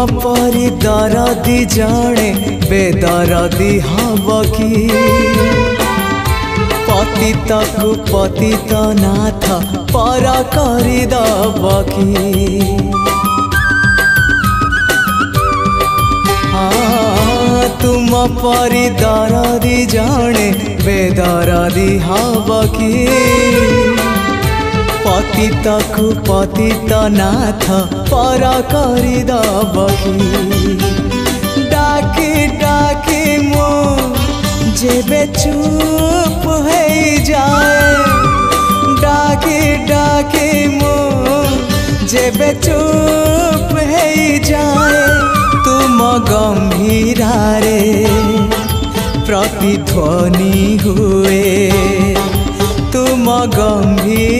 परी दरदी जड़े बेदरदी हब कि पतित को पतित नाथ पर करदब कि तुम परी दरदी जड़े बेदरदी हब कि पतित को पतित नाथ पर करदब कि डाकी डाकी मो जेबे चुप हो जाए डाकी डाकी मो जेबे चुप हो जाए तुम गंभीरारे प्रतिध्वनि हुए तुम गंभीर